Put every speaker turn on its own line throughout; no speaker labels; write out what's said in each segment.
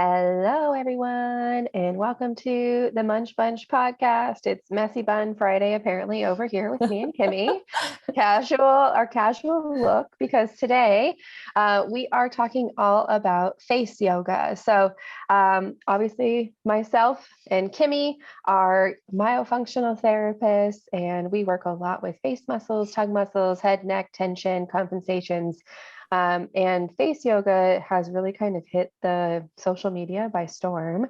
Hello, everyone, and welcome to the Munch Bunch podcast. It's Messy Bun Friday, apparently, over here with me and Kimi. Our casual look, because today we are talking all about face yoga. So, obviously, myself and Kimi are myofunctional therapists, and we work a lot with face muscles, tongue muscles, head, neck tension, compensations. And face yoga has really kind of hit the social media by storm.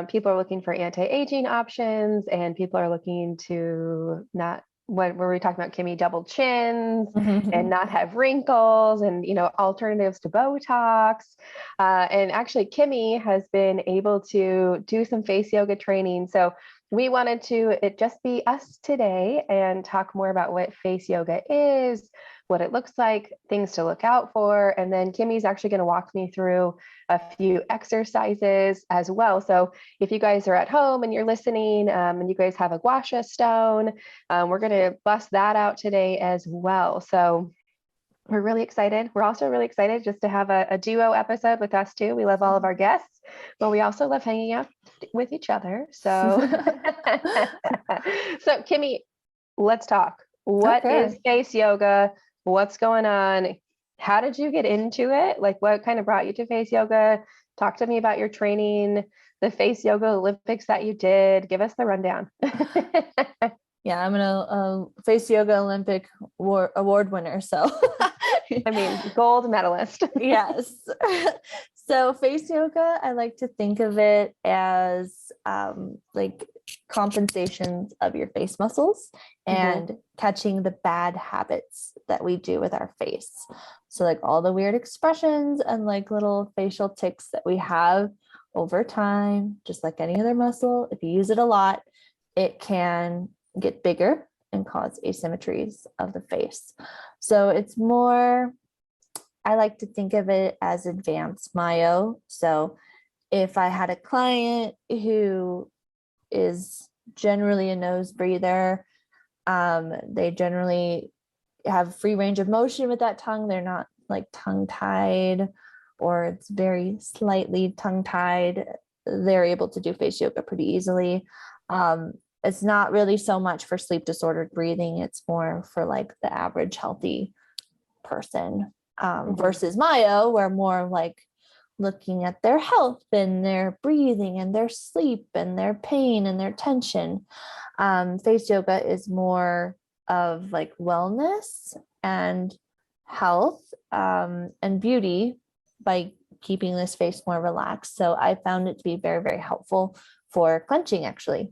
People are looking for anti-aging options, and people are looking to not what were we talking about, Kimi, double chins and not have wrinkles and, alternatives to Botox. And actually, Kimi has been able to do some face yoga training. So we wanted it just be us today and talk more about what face yoga is, what it looks like, things to look out for. And then Kimi's actually going to walk me through a few exercises as well. So if you guys are at home and you're listening and you guys have a gua sha stone, we're going to bust that out today as well. So we're really excited. We're also really excited just to have a duo episode with us too. We love all of our guests, but we also love hanging out with each other. So, so Kimi, let's talk. What is face yoga? What's going on? How did you get into it? Like, what kind of brought you to face yoga? Talk to me about your training, the face yoga Olympics that you did. Give us the rundown.
Yeah, I'm a face yoga Olympic award winner. So,
I mean, gold medalist.
Yes. So face yoga, I like to think of it as like compensations of your face muscles and catching the bad habits that we do with our face. So like all the weird expressions and like little facial tics that we have over time, just like any other muscle. If you use it a lot, it can get bigger and cause asymmetries of the face. So it's more, I like to think of it as advanced myo. So if I had a client who is generally a nose breather, they generally have free range of motion with that tongue. They're not like tongue tied, or it's very slightly tongue tied. They're able to do face yoga pretty easily. It's not really so much for sleep disordered breathing. It's more for like the average healthy person, versus myo, where more like looking at their health and their breathing and their sleep and their pain and their tension. Face yoga is more of like wellness and health, and beauty by keeping this face more relaxed. So I found it to be very, very helpful for clenching, actually.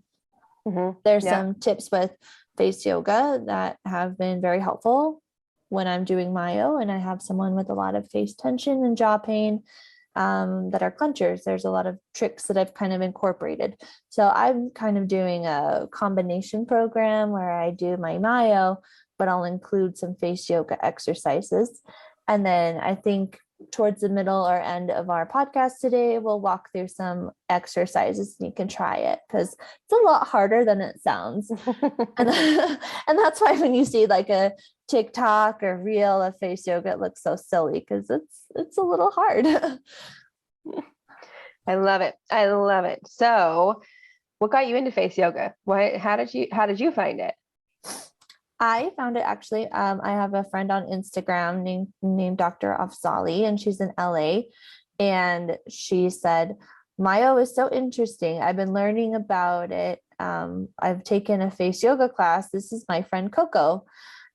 There's some tips with face yoga that have been very helpful when I'm doing myo and I have someone with a lot of face tension and jaw pain that are clenchers. There's a lot of tricks that I've kind of incorporated. So I'm kind of doing a combination program where I do my myo, but I'll include some face yoga exercises. And then I think towards the middle or end of our podcast today, we'll walk through some exercises and you can try it, because it's a lot harder than it sounds. and that's why when you see like a Tik Tok or reel of face yoga, it looks so silly because it's a little hard.
I love it. I love it. So what got you into face yoga? How did you find it?
I found it actually. I have a friend on Instagram named Dr. Afzali, and she's in LA. And she said, myo is so interesting. I've been learning about it. I've taken a face yoga class. This is my friend Coco.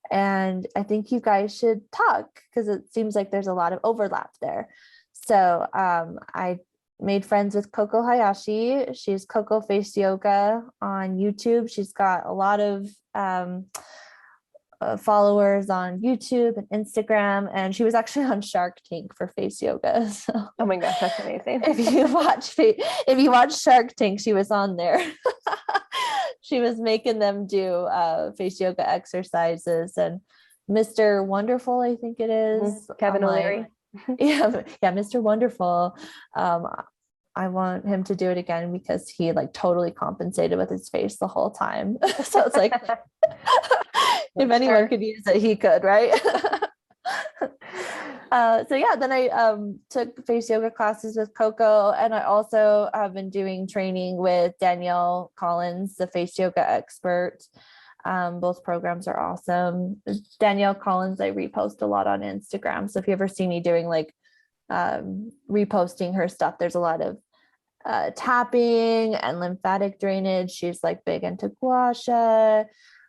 And I think you guys should talk because it seems like there's a lot of overlap there. So I made friends with Coco Hayashi. She's Coco Face Yoga on YouTube. She's got a lot of followers on YouTube and Instagram, and she was actually on Shark Tank for face yoga. So,
oh my gosh, that's amazing!
if you watch Shark Tank, she was on there. She was making them do face yoga exercises, and Mr. Wonderful, I think it is
Kevin O'Leary.
Yeah, Mr. Wonderful. I want him to do it again because he like totally compensated with his face the whole time. So it's like, if anyone could use it, he could, right? So yeah, then I took face yoga classes with Coco, and I also have been doing training with Danielle Collins, the face yoga expert. Both programs are awesome. Danielle Collins, I repost a lot on Instagram. So if you ever see me doing like reposting her stuff, there's a lot of tapping and lymphatic drainage. She's like big into gua sha.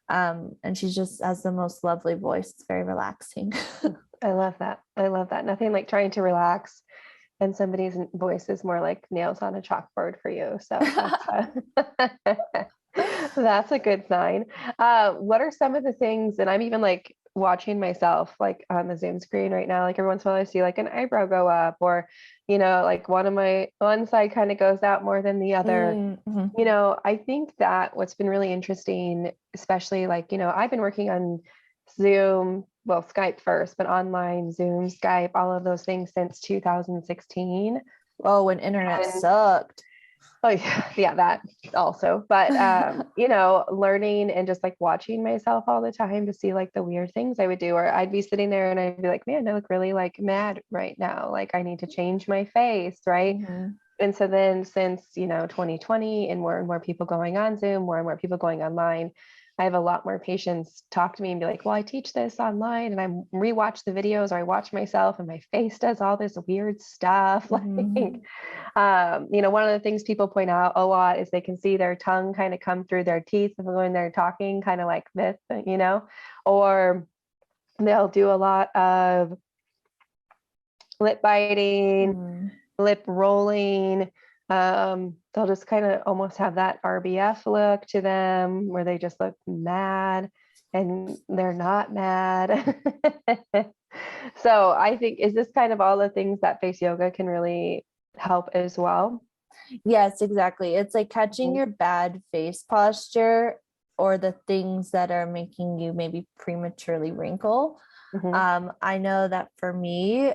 And she just has the most lovely voice. It's very relaxing.
I love that. I love that. Nothing like trying to relax and somebody's voice is more like nails on a chalkboard for you. So that's a good sign. What are some of the things, and I'm even like watching myself like on the Zoom screen right now, like every once in a while I see like an eyebrow go up, or, like one side kind of goes out more than the other.
Mm-hmm.
I think that what's been really interesting, especially like, I've been working on Zoom, well, Skype first, but online, Zoom, Skype, all of those things since 2016.
Oh, when internet sucked.
Oh yeah, that also. But learning and just like watching myself all the time to see like the weird things I would do, or I'd be sitting there and I'd be like, man, I look really like mad right now. Like I need to change my face, right?
Mm-hmm.
And so then since 2020 and more people going on Zoom, more and more people going online, I have a lot more patients talk to me and be like, well, I teach this online and I rewatch the videos, or I watch myself and my face does all this weird stuff.
Mm-hmm.
Like, one of the things people point out a lot is they can see their tongue kind of come through their teeth when they're talking, kind of like this, or they'll do a lot of lip biting, lip rolling. They'll just kind of almost have that RBF look to them where they just look mad and they're not mad. So I think, is this kind of all the things that face yoga can really help as well?
Yes, exactly. It's like catching your bad face posture or the things that are making you maybe prematurely wrinkle. I know that for me,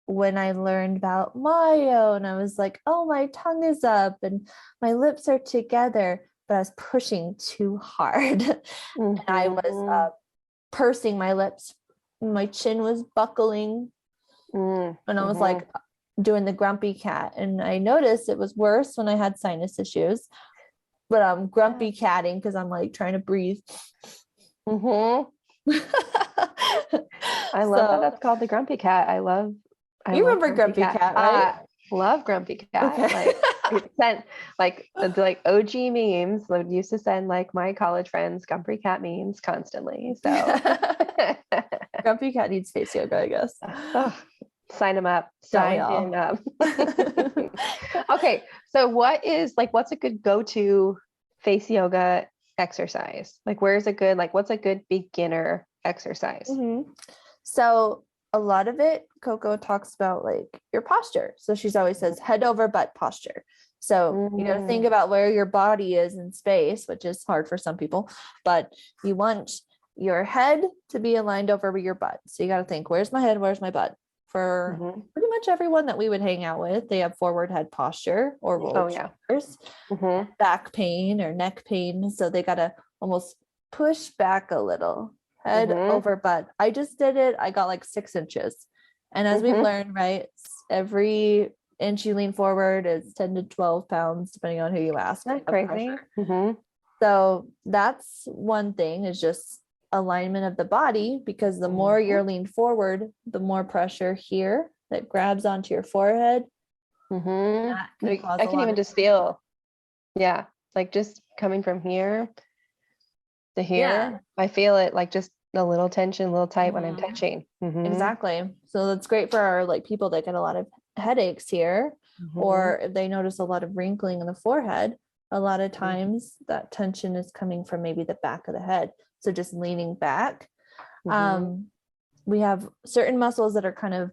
when I learned about myo and I was like, oh, my tongue is up and my lips are together, but I was pushing too hard. And I was pursing my lips. My chin was buckling. And I was like doing the grumpy cat. And I noticed it was worse when I had sinus issues. But I'm grumpy catting because I'm like trying to breathe.
I love that that's called the grumpy cat. I love
remember Grumpy Cat, right?
Love Grumpy Cat. Okay. Like it sent like OG memes. I used to send like my college friends Grumpy Cat memes constantly. So
Grumpy Cat needs face yoga, I guess.
Sign him up. Sign him up. Okay. So what's a good go-to face yoga exercise? Like what's a good beginner exercise?
So a lot of it, Coco talks about like your posture. So she's always says head over butt posture. So you got to think about where your body is in space, which is hard for some people, but you want your head to be aligned over your butt. So you got to think, where's my head? Where's my butt? For pretty much everyone that we would hang out with, they have forward head posture or rolled shoulders, back pain or neck pain. So they got to almost push back a little, head over butt. I just did it. I got like 6 inches. And as we've learned, right, every inch you lean forward is 10 to 12 pounds, depending on who you ask.
That's crazy.
So that's one thing, is just alignment of the body, because the more you're leaned forward, the more pressure here that grabs onto your forehead.
I can even just feel, like just coming from here to here, I feel it like just a little tension, a little tight when I'm touching.
Exactly. So that's great for our like people that get a lot of headaches here, or if they notice a lot of wrinkling in the forehead, a lot of times that tension is coming from maybe the back of the head. So just leaning back. We have certain muscles that are kind of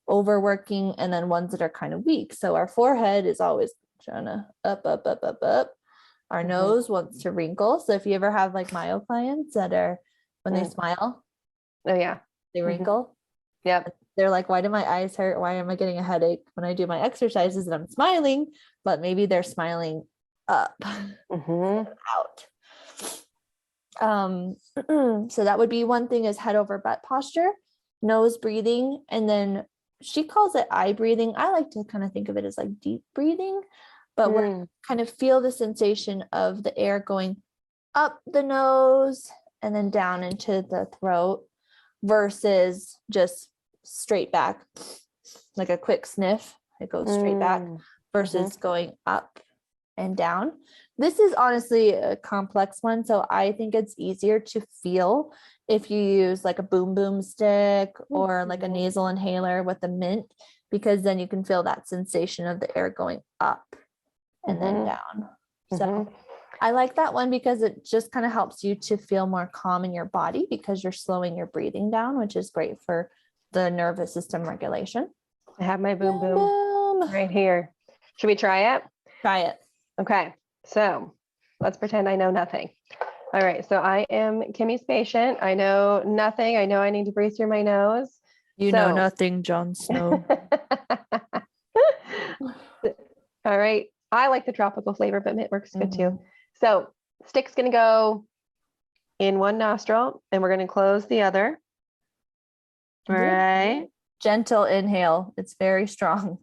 overworking and then ones that are kind of weak. So our forehead is always trying to up. Our nose wants to wrinkle. So if you ever have like myo clients that are, when they smile, they wrinkle. They're like, why do my eyes hurt? Why am I getting a headache when I do my exercises and I'm smiling? But maybe they're smiling up, out. So that would be one thing, is head over butt posture, nose breathing, and then she calls it eye breathing. I like to kind of think of it as like deep breathing, but where you kind of feel the sensation of the air going up the nose and then down into the throat versus just straight back, like a quick sniff. It goes straight back versus going up and down. This is honestly a complex one, so I think it's easier to feel if you use like a boom boom stick or like a nasal inhaler with a mint, because then you can feel that sensation of the air going up and then down. So I like that one because it just kind of helps you to feel more calm in your body because you're slowing your breathing down, which is great for the nervous system regulation.
I have my boom boom right here. Should we try it?
Try it.
Okay, so let's pretend I know nothing. All right, so I am Kimi's patient. I know nothing. I know I need to breathe through my nose.
You know nothing, Jon Snow.
All right, I like the tropical flavor, but mint works good too. So stick's gonna go in one nostril and we're gonna close the other. All right.
Gentle inhale. It's very strong.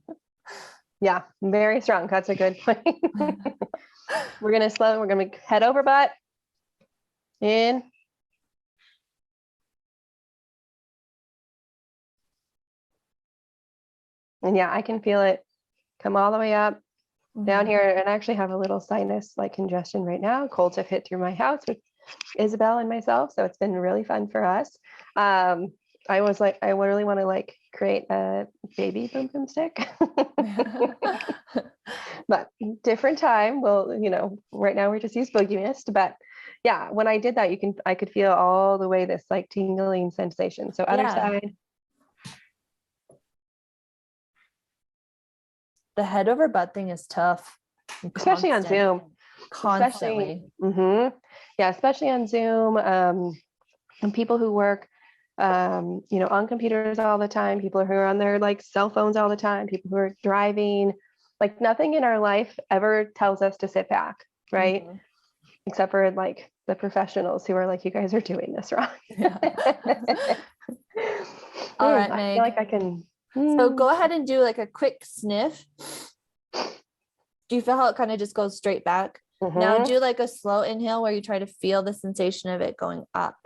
Yeah, very strong. That's a good point. We're gonna head over butt. In. And yeah, I can feel it come all the way up down here, and I actually have a little sinus like congestion right now. Colds have hit through my house with Isabel and myself, so it's been really fun for us. I really want to like create a baby boom boom stick, but different time. Well, right now we just use Boogie Mist, but yeah, when I did that, I could feel all the way this like tingling sensation. So other side.
The head over butt thing is tough.
Especially on Zoom.
Constantly.
Yeah, especially on Zoom. And people who work on computers all the time, people who are on their like cell phones all the time, people who are driving, like nothing in our life ever tells us to sit back, right? Except for like the professionals who are like, you guys are doing this wrong.
All right, Meg.
I feel like I can.
So go ahead and do like a quick sniff. Do you feel how it kind of just goes straight back? Now do like a slow inhale where you try to feel the sensation of it going up.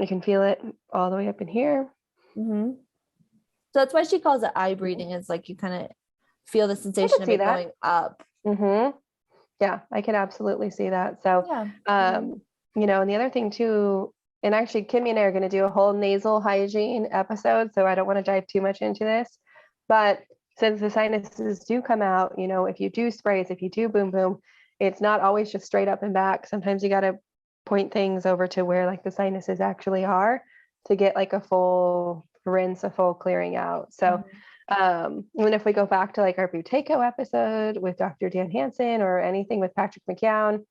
I can feel it all the way up in here.
So that's why she calls it eye breathing. It's like you kind of feel the sensation of it going up.
Yeah, I can absolutely see that. So, and the other thing too, and actually Kimi and I are going to do a whole nasal hygiene episode, so I don't want to dive too much into this, but since the sinuses do come out, if you do sprays, if you do boom boom, it's not always just straight up and back. Sometimes you got to point things over to where like the sinuses actually are to get like a full rinse, a full clearing out. So even if we go back to like our Buteyko episode with Dr. Dan Hansen or anything with Patrick McGowan,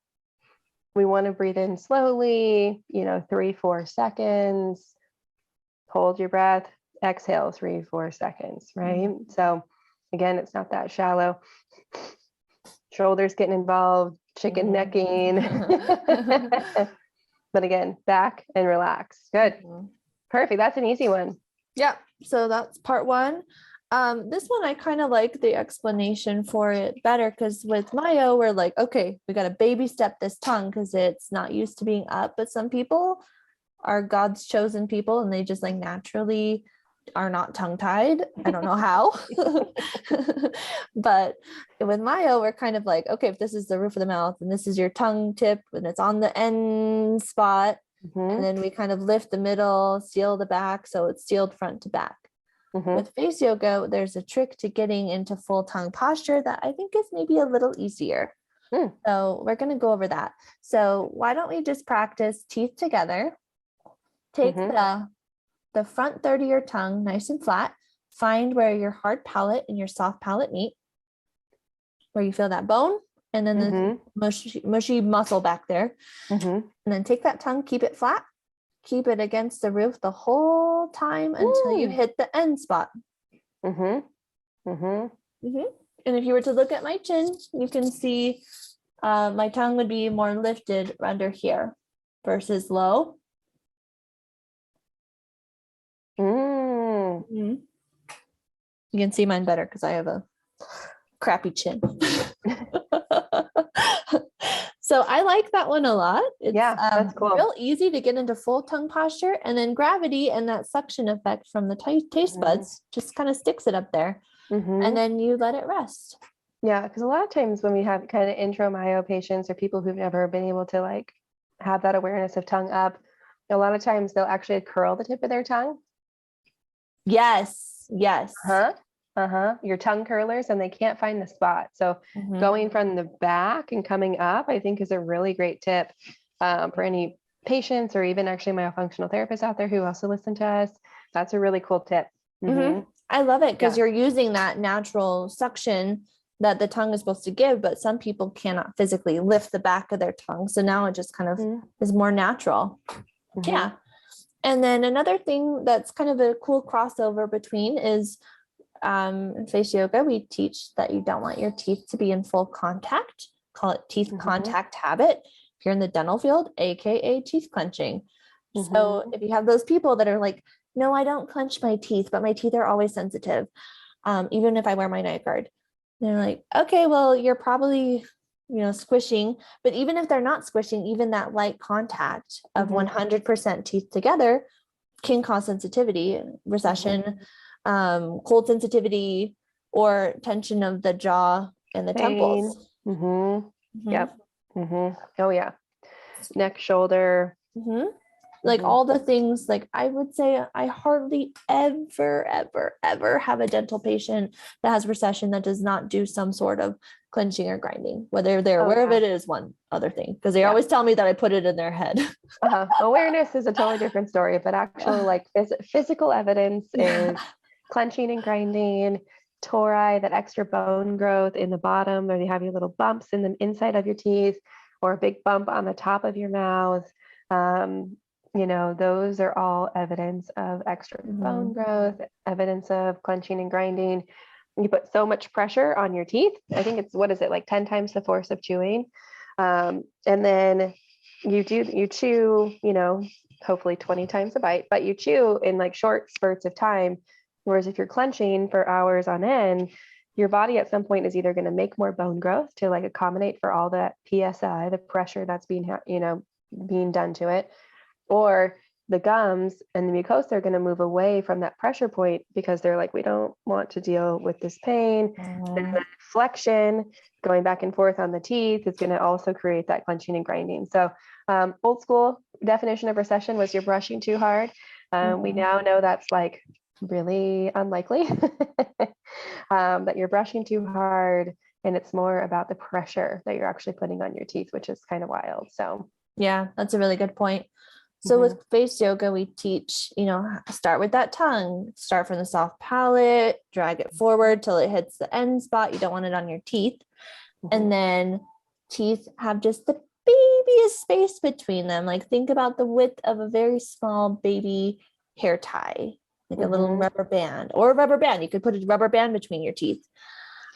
we want to breathe in slowly, 3-4 seconds, hold your breath, exhale 3-4 seconds, right? So again, it's not that shallow. Shoulders getting involved, chicken necking. But again, back and relax. Good. Perfect. That's an easy one.
Yeah. So that's part one. This one, I kind of like the explanation for it better because with Myo, we're like, okay, we got to baby step this tongue because it's not used to being up. But some people are God's chosen people and they just like naturally are not tongue-tied. I don't know how. But with Myo, we're kind of like, okay, if this is the roof of the mouth and this is your tongue tip and it's on the end spot, and then we kind of lift the middle, seal the back, so it's sealed front to back. With face yoga, there's a trick to getting into full tongue posture that I think is maybe a little easier. So we're going to go over that. So why don't we just practice teeth together? Take the front third of your tongue nice and flat. Find where your hard palate and your soft palate meet, where you feel that bone, and then the mushy muscle back there. And then take that tongue, keep it flat. Keep it against the roof the whole time until you hit the end spot. And if you were to look at my chin, you can see my tongue would be more lifted under here versus low. You can see mine better because I have a crappy chin. So I like that one a lot. It's
that's cool.
Real easy to get into full tongue posture, and then gravity and that suction effect from the taste buds just kind of sticks it up there, and then you let it rest.
Yeah, because a lot of times when we have kind of intro myo patients or people who've never been able to like have that awareness of tongue up, a lot of times they'll actually curl the tip of their tongue.
Yes.
Your tongue curlers, and they can't find the spot. So going from the back and coming up, I think, is a really great tip for any patients or even actually myofunctional therapists out there who also listen to us. That's a really cool tip.
I love it because you're using that natural suction that the tongue is supposed to give, but some people cannot physically lift the back of their tongue. So now it just kind of is more natural. Yeah. And then another thing that's kind of a cool crossover between is in face yoga, we teach that you don't want your teeth to be in full contact. Call it teeth contact habit if you're in the dental field, aka teeth clenching. So if you have those people that are like, no, I don't clench my teeth, but my teeth are always sensitive, even if I wear my night guard. They're like, okay, well, you're probably, squishing, but even if they're not squishing, even that light contact of 100% teeth together can cause sensitivity, recession, cold sensitivity, or tension of the jaw and the temples.
Yep. Oh yeah. Neck, shoulder.
Like all the things, like I would say I hardly ever have a dental patient that has recession that does not do some sort of clenching or grinding. Whether they're aware of it is one other thing, because they always tell me that I put it in their head.
Awareness is a totally different story, but actually like physical evidence is clenching and grinding, tori, that extra bone growth in the bottom, or you have your little bumps in the inside of your teeth, or a big bump on the top of your mouth. Those are all evidence of extra bone growth, evidence of clenching and grinding. You put so much pressure on your teeth. I think it's, like 10 times the force of chewing. And then you chew, hopefully 20 times a bite, but you chew in like short spurts of time. Whereas if you're clenching for hours on end, your body at some point is either going to make more bone growth to like accommodate for all that PSI, the pressure that's being done to it, or the gums and the mucosa are going to move away from that pressure point because they're like, we don't want to deal with this pain. And the flexion going back and forth on the teeth is going to also create that clenching and grinding. So old school definition of recession was you're brushing too hard. We now know that's like really unlikely that you're brushing too hard, and it's more about the pressure that you're actually putting on your teeth, which is kind of wild. So
yeah, that's a really good point. So with face yoga, we teach, start with that tongue, start from the soft palate, drag it forward till it hits the end spot. You don't want it on your teeth. And then teeth have just the babyest space between them. Like think about the width of a very small baby hair tie, like a little rubber band, or a rubber band. You could put a rubber band between your teeth.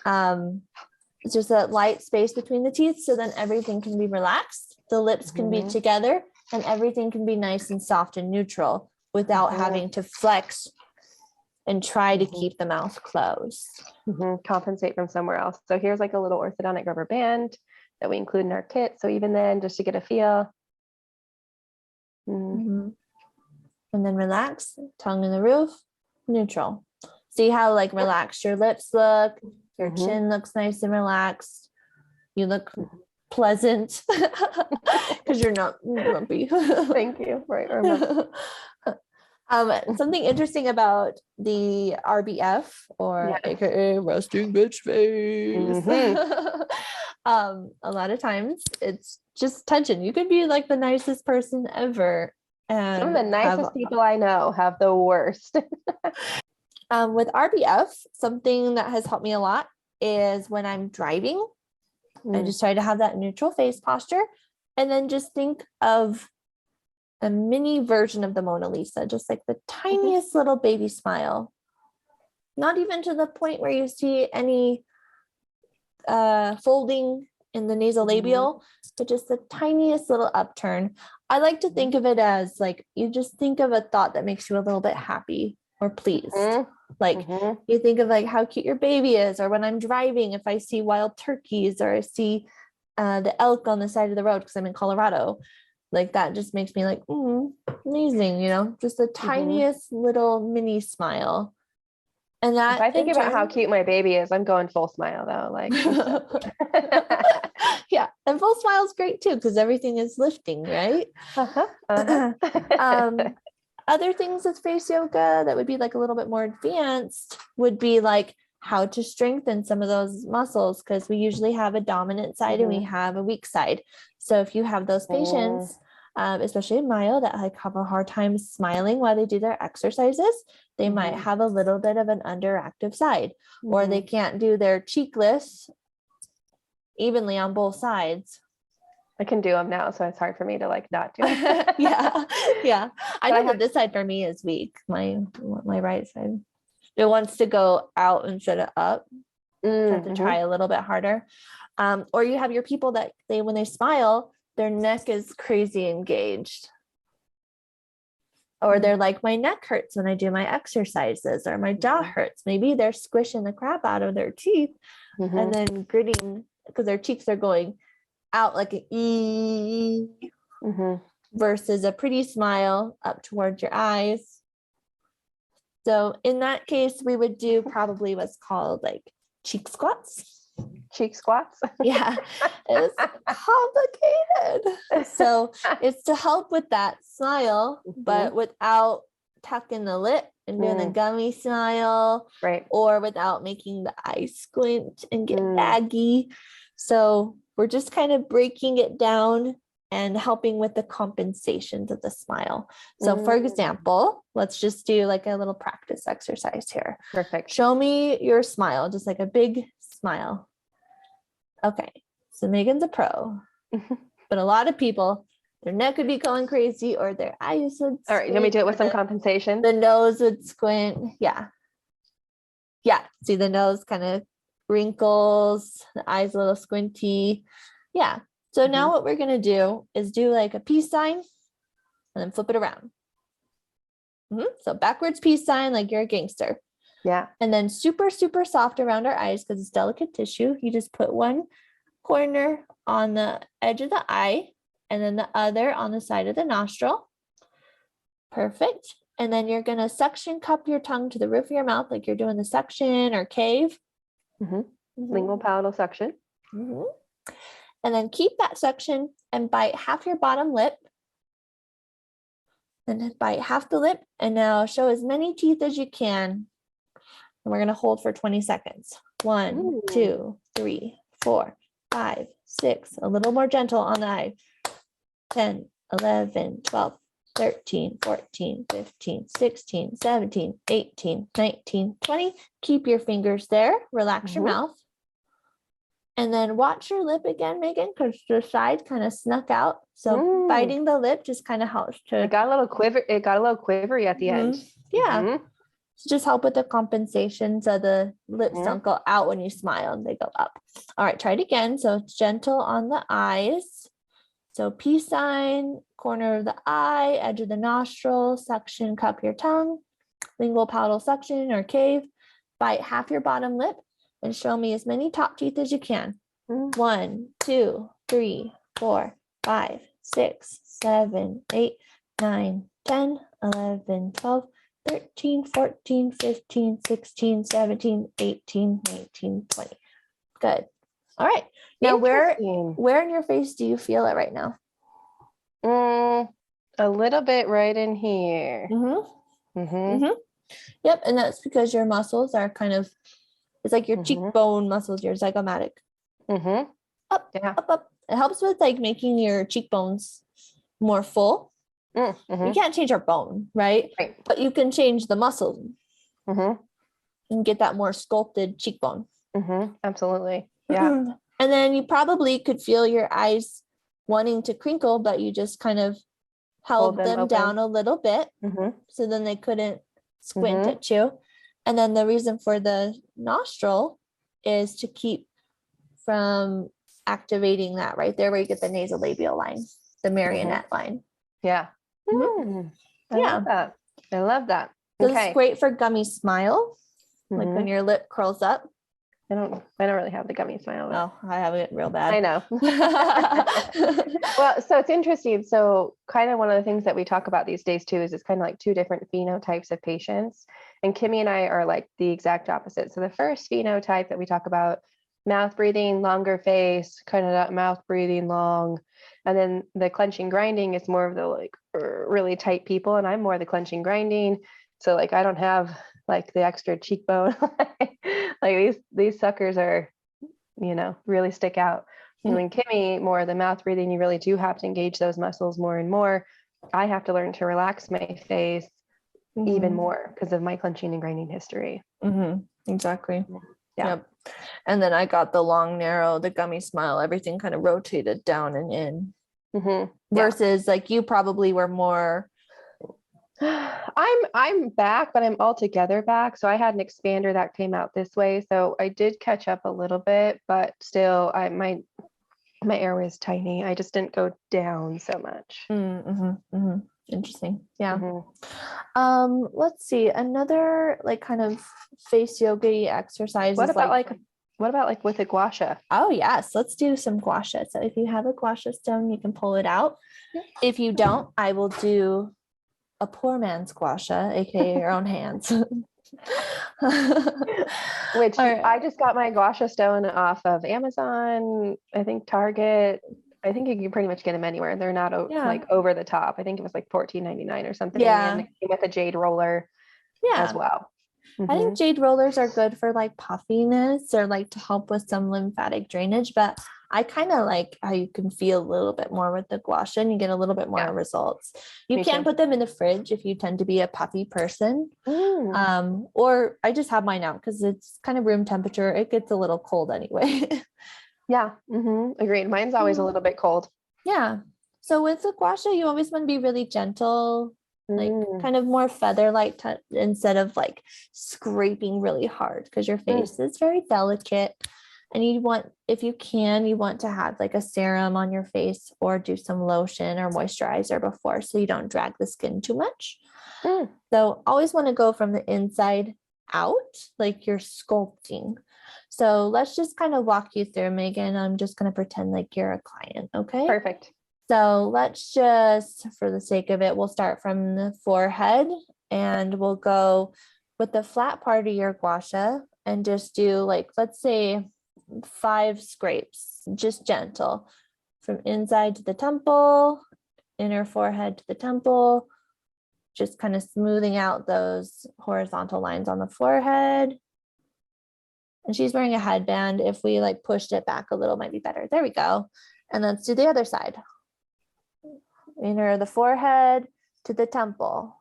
It's just that light space between the teeth. So then everything can be relaxed. The lips can be together, and everything can be nice and soft and neutral without having to flex and try to keep the mouth closed.
Compensate from somewhere else. So here's like a little orthodontic rubber band that we include in our kit. So even then, just to get a feel.
And then relax, tongue in the roof, neutral. See how like relaxed your lips look, your chin looks nice and relaxed. You look pleasant because you're not grumpy.
Thank you. Right.
Something interesting about the RBF, or aka resting bitch face. A lot of times it's just tension. You could be like the nicest person ever, and
some of the nicest people I know have the worst.
With RBF, something that has helped me a lot is when I'm driving, I just try to have that neutral face posture, and then just think of a mini version of the Mona Lisa, just like the tiniest little baby smile. Not even to the point where you see any folding in the nasolabial, but just the tiniest little upturn. I like to think of it as like, you just think of a thought that makes you a little bit happy, or pleased.
Mhm.
Like
Mhm.
you think of like how cute your baby is, or when I'm driving, if I see wild turkeys or I see the elk on the side of the road because I'm in Colorado, like that just makes me like, amazing, you know, just the tiniest little mini smile. And that
If I think
in
about how
turn,
cute my baby is, I'm going full smile though. Like,
yeah, and full smile is great too because everything is lifting, right?
uh-huh, uh-huh.
Other things with face yoga that would be like a little bit more advanced would be like how to strengthen some of those muscles, because we usually have a dominant side and we have a weak side. So if you have those patients, especially in myo, that like have a hard time smiling while they do their exercises, they might have a little bit of an underactive side, or they can't do their cheek lifts evenly on both sides.
I can do them now, so it's hard for me to like not do it.
yeah. I know that this side for me is weak. My right side, it wants to go out instead of up. Have to try a little bit harder. Or you have your people that when they smile, their neck is crazy engaged. Or they're like, my neck hurts when I do my exercises, or my jaw hurts. Maybe they're squishing the crap out of their teeth and then gritting because their cheeks are going out like an E versus a pretty smile up towards your eyes. So in that case, we would do probably what's called like cheek squats.
Cheek squats?
Yeah, it's complicated. So it's to help with that smile, but without tucking the lip and doing a gummy smile,
right?
Or without making the eyes squint and get baggy. So we're just kind of breaking it down and helping with the compensations of the smile. So for example, let's just do like a little practice exercise here.
Perfect.
Show me your smile, just like a big smile. Okay, so Megan's a pro, but a lot of people, their neck would be going crazy or their eyes would squint.
All right, let me do it with some compensation.
The nose would squint. Yeah. See the nose kind of wrinkles, the eyes a little squinty. Yeah. So now what we're going to do is do like a peace sign and then flip it around. So backwards peace sign, like you're a gangster.
Yeah.
And then super, super soft around our eyes because it's delicate tissue. You just put one corner on the edge of the eye and then the other on the side of the nostril. Perfect. And then you're going to suction cup your tongue to the roof of your mouth like you're doing the suction or cave.
Lingual palatal suction.
And then keep that suction and bite half your bottom lip. And then bite half the lip. And now show as many teeth as you can. And we're going to hold for 20 seconds. 1, 2, 3, 4, 5, 6. A little more gentle on the eye. 10, 11, 12, 13, 14, 15, 16, 17, 18, 19, 20. Keep your fingers there. Relax your mouth. And then watch your lip again, Megan, because the side kind of snuck out. So biting the lip just kind of helps to.
It got a little quivery at the end.
Yeah. So just help with the compensation. So the lips don't go out when you smile and they go up. All right, try it again. So it's gentle on the eyes. So peace sign, corner of the eye, edge of the nostril, suction, cup your tongue, lingual palatal suction or cave, bite half your bottom lip and show me as many top teeth as you can. 1, 2, 3, 4, 5, 6, 7, 8, 9, 10, 11, 12, 13, 14, 15, 16, 17, 18, 19, 20. Good. All right. Now, where in your face do you feel it right now?
A little bit right in here.
Yep. And that's because your muscles are kind of, it's like your cheekbone muscles, your zygomatic. Up, up. It helps with like making your cheekbones more full. You can't change our bone, right? But you can change the muscle and get that more sculpted cheekbone.
Absolutely. Yeah.
And then you probably could feel your eyes wanting to crinkle, but you just kind of held them down a little bit. So then they couldn't squint at you. And then the reason for the nostril is to keep from activating that right there where you get the nasolabial line, the marionette line.
Yeah. I love that.
So this is great for gummy smile, like when your lip curls up.
I don't really have the gummy smile.
Oh, I have it real bad.
I know. Well, so it's interesting. So kind of one of the things that we talk about these days too is it's kind of like two different phenotypes of patients. And Kimmy and I are like the exact opposite. So the first phenotype that we talk about, mouth breathing, longer face, kind of that mouth breathing long. And then the clenching grinding is more of the like really tight people. And I'm more the clenching grinding. So like I don't have like the extra cheekbone. Like these suckers are, really stick out. And when Kimmy, more the mouth breathing, you really do have to engage those muscles more and more. I have to learn to relax my face even more because of my clenching and grinding history.
Exactly.
Yeah.
Yep. And then I got the long, narrow, the gummy smile, everything kind of rotated down and in. Versus like you probably were more.
I'm back, but I'm altogether back. So I had an expander that came out this way. So I did catch up a little bit, but still my airway is tiny. I just didn't go down so much.
Interesting. Yeah. Let's see. Another like kind of face yoga exercise.
What about like with a gua sha?
Oh yes, let's do some gua sha. So if you have a gua sha stone, you can pull it out. If you don't, I will do a poor man's gua sha, aka your own hands.
Which I just got my gua sha stone off of Amazon, I think Target. I think you can pretty much get them anywhere. They're not like over the top. I think it was like $14.99 or something.
Yeah.
And with a jade roller as well.
I think jade rollers are good for like puffiness or like to help with some lymphatic drainage, but I kind of like how you can feel a little bit more with the gua sha and you get a little bit more results. You can put them in the fridge if you tend to be a puffy person. Or I just have mine out because it's kind of room temperature. It gets a little cold anyway.
Yeah. Agreed. Mine's always a little bit cold.
Yeah. So with the gua sha, you always want to be really gentle, like kind of more feather-like touch instead of like scraping really hard because your face is very delicate. And you want, if you can, you want to have like a serum on your face or do some lotion or moisturizer before so you don't drag the skin too much. So always want to go from the inside out, like you're sculpting. So let's just kind of walk you through, Megan. I'm just going to pretend like you're a client. Okay.
Perfect.
So let's just, for the sake of it, we'll start from the forehead and we'll go with the flat part of your gua sha and just do like, let's say 5 scrapes, just gentle from inside to the temple, inner forehead to the temple, just kind of smoothing out those horizontal lines on the forehead. And she's wearing a headband. If we like pushed it back a little, might be better. There we go. And let's do the other side. Inner the forehead to the temple.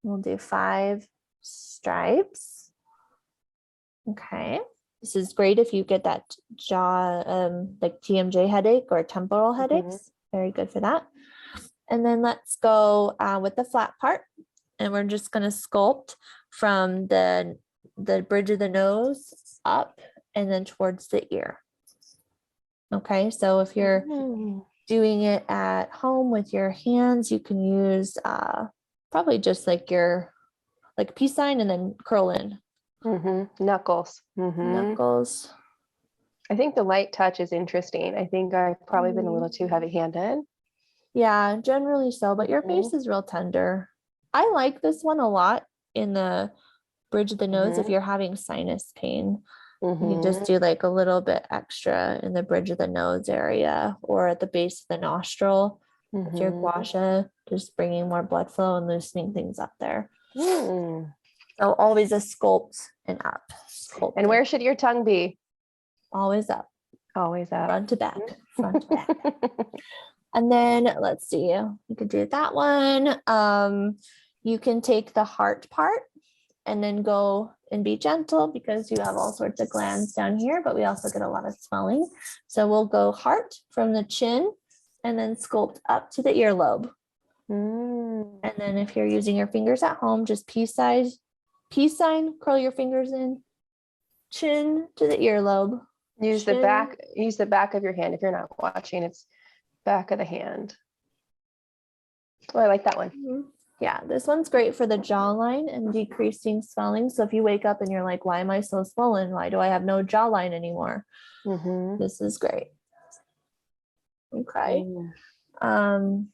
We'll do 5 stripes. Okay. This is great if you get that jaw, like TMJ headache or temporal headaches. Very good for that. And then let's go with the flat part. And we're just going to sculpt from the bridge of the nose up and then towards the ear. Okay, so if you're doing it at home with your hands, you can use probably just like your peace sign and then curl in.
Knuckles.
Knuckles.
I think the light touch is interesting. I think I've probably been a little too heavy-handed.
Yeah, generally so, but your face is real tender. I like this one a lot in the bridge of the nose if you're having sinus pain. You just do like a little bit extra in the bridge of the nose area or at the base of the nostril with your gua sha, just bringing more blood flow and loosening things up there. So always a sculpt and up.
And where should your tongue be?
Always up.
Always up.
Front to back. Front to back. And then let's see, you could do that one. You can take the heart part and then go and be gentle because you have all sorts of glands down here, but we also get a lot of swelling. So we'll go heart from the chin and then sculpt up to the earlobe. And then if you're using your fingers at home, just peace sign, curl your fingers in, chin to the earlobe.
Use the back of your hand. If you're not watching, it's back of the hand. Oh, I like that one.
Yeah, this one's great for the jawline and decreasing swelling. So if you wake up and you're like, why am I so swollen? Why do I have no jawline anymore? This is great. Okay. And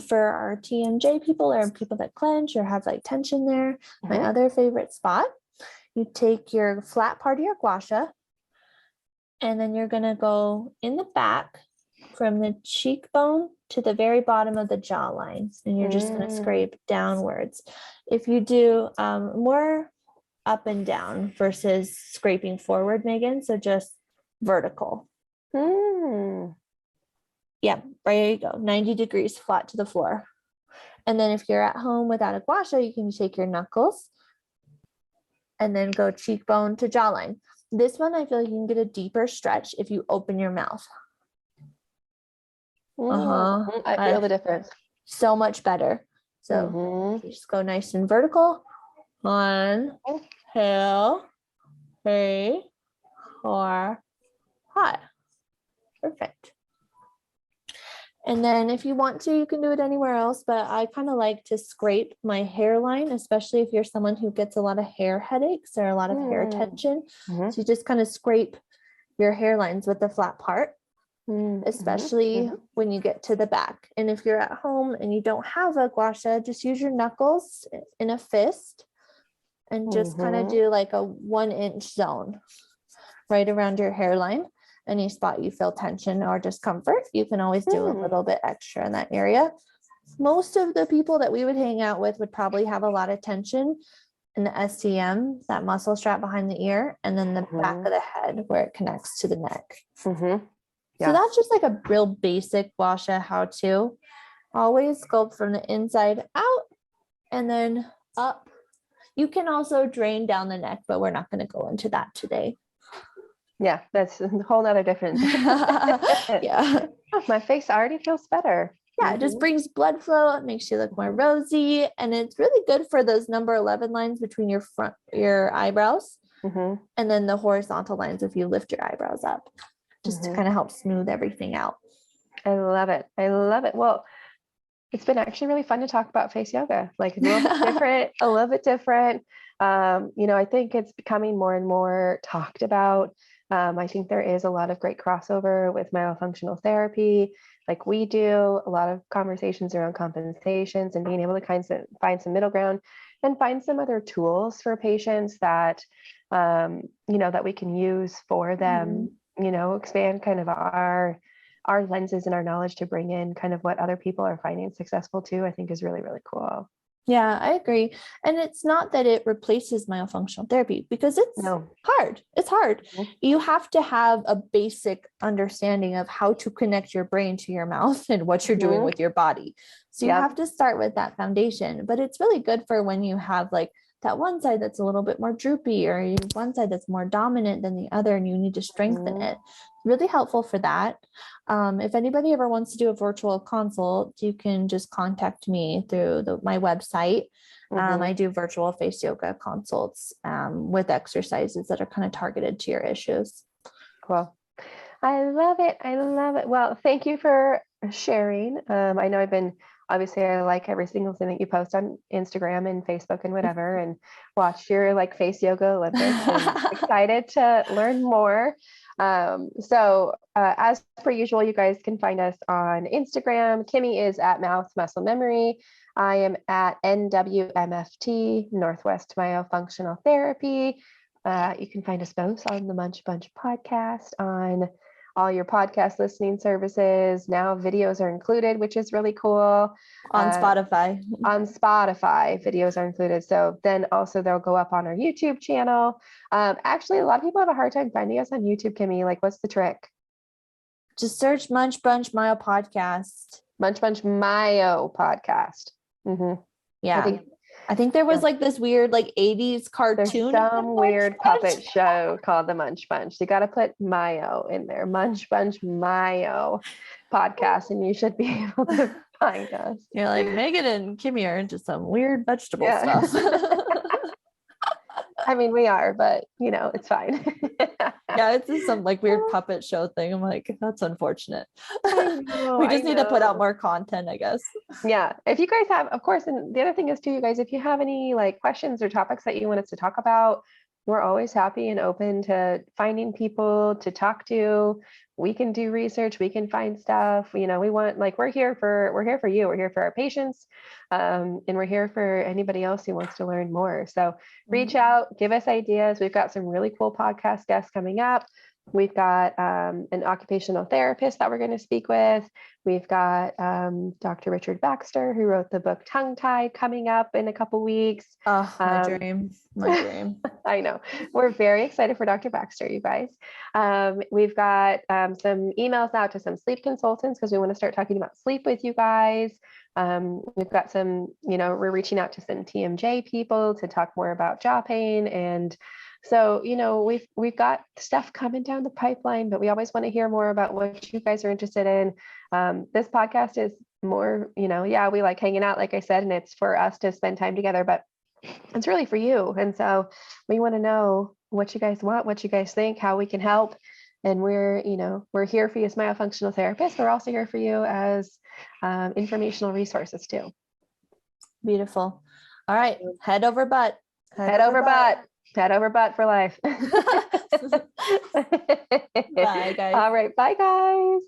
for our TMJ people or people that clench or have like tension there, my other favorite spot, you take your flat part of your gua sha, and then you're going to go in the back from the cheekbone to the very bottom of the jawline. And you're just going to scrape downwards. If you do more up and down versus scraping forward, Megan, so just vertical. Yeah, there you go. 90 degrees flat to the floor. And then if you're at home without a gua sha, you can take your knuckles and then go cheekbone to jawline. This one, I feel like you can get a deeper stretch if you open your mouth.
I feel the difference.
So much better. So you just go nice and vertical. 1, 2, 3, 4, 5. Perfect. And then if you want to, you can do it anywhere else, but I kind of like to scrape my hairline, especially if you're someone who gets a lot of hair headaches or a lot of hair tension. So you just kind of scrape your hairlines with the flat part, especially when you get to the back. And if you're at home and you don't have a gua sha, just use your knuckles in a fist and just kind of do like a 1-inch zone right around your hairline. Any spot you feel tension or discomfort, you can always do a little bit extra in that area. Most of the people that we would hang out with would probably have a lot of tension in the SCM, that muscle strap behind the ear, and then the back of the head where it connects to the neck. So that's just like a real basic gua sha how-to. Always sculpt from the inside out and then up. You can also drain down the neck, but we're not going to go into that today.
Yeah, that's a whole nother difference.
Yeah.
My face already feels better.
Yeah, it just brings blood flow. It makes you look more rosy. And it's really good for those number 11 lines between your eyebrows. And then the horizontal lines if you lift your eyebrows up, just to kind of help smooth everything out.
I love it. I love it. Well, it's been actually really fun to talk about face yoga. Like a little bit different. I think it's becoming more and more talked about. I think there is a lot of great crossover with myofunctional therapy. Like we do a lot of conversations around compensations and being able to find some middle ground and find some other tools for patients that, that we can use for them, expand kind of our lenses and our knowledge to bring in kind of what other people are finding successful too, I think is really, really cool.
Yeah, I agree. And it's not that it replaces myofunctional therapy because it's hard. It's hard. You have to have a basic understanding of how to connect your brain to your mouth and what you're doing with your body. So you have to start with that foundation, but it's really good for when you have like that one side that's a little bit more droopy or one side that's more dominant than the other and you need to strengthen it. Really helpful for that. If anybody ever wants to do a virtual consult, you can just contact me through my website. I do virtual face yoga consults with exercises that are kind of targeted to your issues.
Cool. I love it. I love it. Well, thank you for sharing. I know obviously I like every single thing that you post on Instagram and Facebook and whatever, and watch your like face yoga Olympics and excited to learn more. So as per usual, you guys can find us on Instagram. Kimi is at Mouth Muscle Memory. I am at NWMFT, Northwest Myofunctional Therapy. You can find us both on the Munch Bunch podcast on all your podcast listening services. Now videos are included, which is really cool.
On Spotify.
On Spotify, videos are included. So then also they'll go up on our YouTube channel. Actually, a lot of people have a hard time finding us on YouTube, Kimi. Like, what's the trick?
Just search Munch Bunch Myo Podcast.
Munch Bunch Myo Podcast.
Yeah. I think there was like this weird like 80s cartoon.
There's some weird puppet show called the Munch Bunch. You got to put Mayo in there. Munch Bunch Mayo Podcast, and you should be able to find us.
You're like, Megan and Kimi are into some weird vegetable stuff.
I mean, we are, but it's fine.
Yeah, it's just some like weird puppet show thing. I'm like, that's unfortunate. We
I
just need to put out
know.
more content, I guess.
Yeah. If you guys have, of course, and the other thing is too, you guys, if you have any like questions or topics that you want us to talk about, we're always happy and open to finding people to talk to. We can do research, we can find stuff. We want like we're here for you. We're here for our patients. And we're here for anybody else who wants to learn more. So reach out, give us ideas. We've got some really cool podcast guests coming up. We've got an occupational therapist that we're going to speak with. We've got Dr. Richard Baxter, who wrote the book Tongue Tied, coming up in a couple weeks.
Oh, my dream. My dream.
I know. We're very excited for Dr. Baxter, you guys. We've got some emails out to some sleep consultants because we want to start talking about sleep with you guys. We've got some, we're reaching out to some TMJ people to talk more about jaw pain. And so, we've got stuff coming down the pipeline, but we always want to hear more about what you guys are interested in. This podcast is more, we like hanging out, like I said, and it's for us to spend time together, but it's really for you. And so we want to know what you guys want, what you guys think, how we can help. And we're here for you as myofunctional therapists. We're also here for you as informational resources too.
Beautiful. All right. Head over butt.
Head over butt. Head over butt for life.
Bye, guys.
All right. Bye, guys.